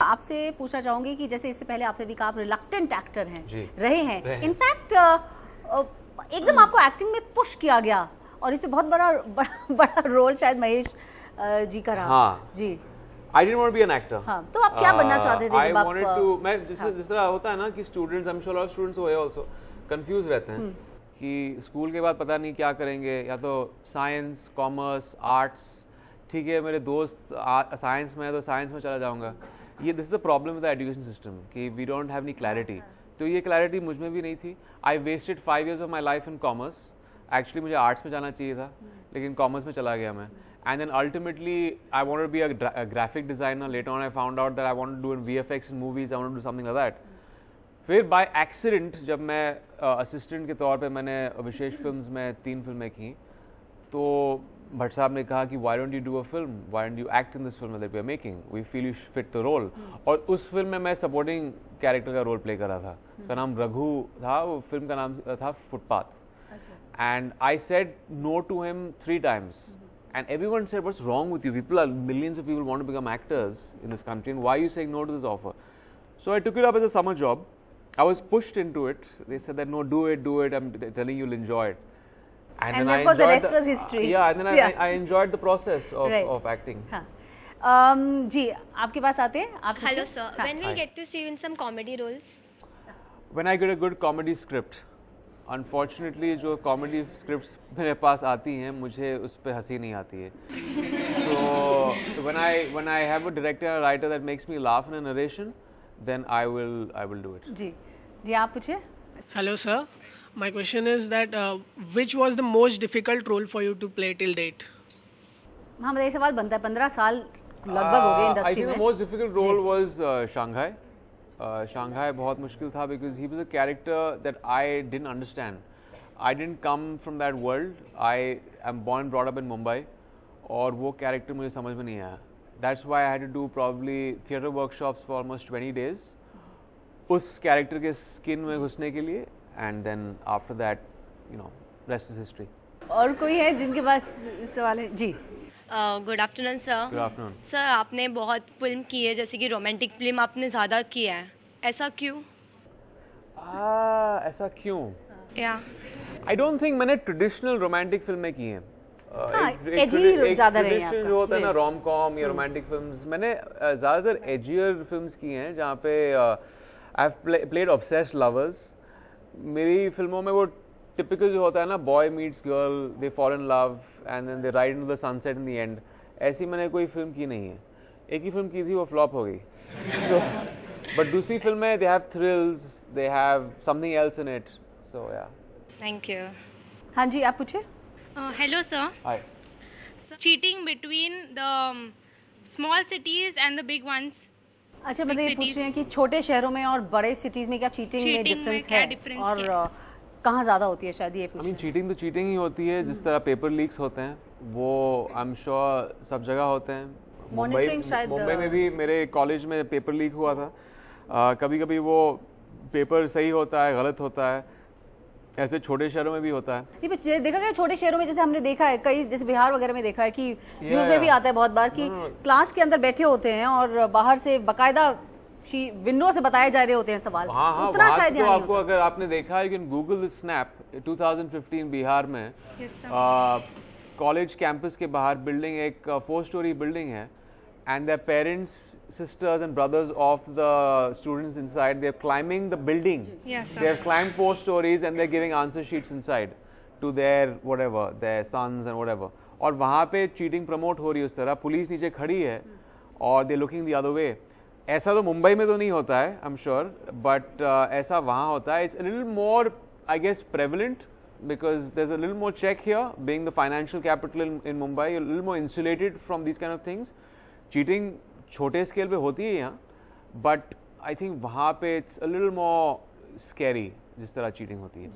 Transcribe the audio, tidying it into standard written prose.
आपसे पूछना चाहूंगी कि जैसे इससे पहले आपने भी कहा आप रिलक्टेंट एक्टर हैं, रहे हैं। इनफैक्ट एकदम आपको एक्टिंग में पुश किया गया और इसमें बहुत बड़ा रोल शायद महेश जी का रहा। हाँ जी। I didn't want to be an actor. हाँ, तो आप क्या बनना चाहते थे जब आप? मैं जिस तरह होता है ना कि students, I'm sure a lot of students हुए also कंफ्यूज रहते हैं कि स्कूल के बाद पता नहीं क्या करेंगे, या तो साइंस, कॉमर्स, आर्ट्स। ठीक है, मेरे दोस्त साइंस में है तो साइंस में चला जाऊंगा। ये this is the problem with the education system कि we don't have any clarity. तो ये क्लैरिटी मुझ में भी नहीं थी। I wasted 5 years of my life in commerce. Actually मुझे आर्ट्स में जाना चाहिए था, लेकिन कॉमर्स में चला गया मैं। And then ultimately, I wanted to be a graphic designer. Later on, I found out that I wanted to do in VFX in movies. I wanted to do something like that. फिर by accident, जब मैं assistant के तौर पे मैंने विशेष films में 3 फिल्में की, तो भट्ट साहब ने कहा कि why don't you do a film? Why don't you act in this film that we are making? We feel you fit the role. और उस फिल्म में मैं supporting character का रोल प्ले कर रहा था। उसका नाम रघु था, वो फिल्म का नाम था footpath. And I said no to him 3 times. And everyone said, what's wrong with you? Millions of people want to become actors in this country, and why are you saying no to this offer? So I took it up as a summer job. I was pushed into it. They said that, no, do it. I'm telling you, you'll enjoy it. And then of course the rest was history. Yeah, and then I enjoyed the process of acting. जी, आपके पास आते हैं? Hello sir, when will get to see you in some comedy roles? When I get a good comedy script. Unfortunately, जो comedy scripts मेरे पास आती हैं, मुझे उस पर हंसी नहीं आती है। So when I have a director or writer that makes me laugh in a narration, then I will do it. जी आप पूछिए। Hello sir, my question is that which was the most difficult role for you to play till date? हाँ, मेरा ये सवाल बनता है। 15 साल लगभग हो गए इंडस्ट्री में। I think the most difficult role was Shanghai. Shanghai बहुत मुश्किल था because he was a character that I didn't understand. I didn't come from that world. I am born and brought up in Mumbai, और वो character मुझे समझ में नहीं आया. That's why I had to do probably theatre workshops for almost 20 days. उस character के skin में घुसने के लिए, and then after that, rest is history. और कोई है जिनके पास सवाल है? जी। Good afternoon sir. Good afternoon sir, आपने बहुत फिल्म की है, जैसे कि रोमांटिक फिल्म आपने ज़्यादा किया है, ऐसा क्यों? ऐसा क्यों? या आई डोंट थिंक मैंने ट्रेडिशनल रोमांटिक फिल्में की हैं। एक ट्रेडिशन जो होता है ना रोम कॉम या रोमांटिक फिल्म्स, मैंने ज़्यादातर एजियर फिल्म्स की हैं जहाँ पे I have played obsessed lovers. मेरी फिल्मों में वो टिपिकल जो होता है ना, boy meets girl, they fall in love and then they ride into the sunset in the end, ऐसी मैंने कोई फिल्म की नहीं है। एक ही फिल्म की थी, वो फ्लॉप हो गई। बट दूसरी फिल्म में they have thrills, they have something else in it, so yeah. Thank you. हाँ जी, आप पूछिए। Hello sir. Hi. Cheating between the small cities and the big ones. अच्छा, मतलब ये पूछ रहे हैं कि छोटे शहरों में और बड़े सिटीज में क्या चीटिंग में डिफरेंस है, और कहाँ ज़्यादा होती है? शायद ये I mean, चीटिंग तो चीटिंग ही होती है। जिस तरह पेपर लीक्स होते हैं, वो आई एम श्योर सब जगह होते हैं। मुंबई में भी मेरे कॉलेज में पेपर लीक हुआ था। कभी कभी वो पेपर सही होता है, गलत होता है, ऐसे छोटे शहरों में भी होता है। ये देखा गया छोटे शहरों में, जैसे हमने देखा है कई, जैसे बिहार वगैरह में देखा है कि न्यूज़ में भी आता है बहुत बार कि क्लास के अंदर बैठे होते हैं और बाहर से बकायदा विंडो से बताए जा रहे होते हैं सवाल। हाँ, उतना शायद तो आपको अगर आपने देखा है कि गूगल स्नैप 2015 बिहार में कॉलेज कैंपस के बाहर बिल्डिंग, एक 4 story बिल्डिंग है, and their parents, sisters and brothers of the students inside, they're climbing the building. Yes, sir. They've climbed 4 stories and they're giving answer sheets inside to their whatever, their sons and whatever. और वहाँ पे cheating promote हो रही है उस तरह, police नीचे खड़ी है और they're looking the other way. ऐसा तो मुंबई में तो नहीं होता है, I'm sure, but ऐसा वहाँ होता है. It's a little more, I guess, prevalent because there's a little more check here, being the financial capital in Mumbai, you're a little more insulated from these kind of things. Cheating छोटे scale पे होती है यहाँ, but I think वहाँ पे it's a little more scary जिस तरह cheating होती है।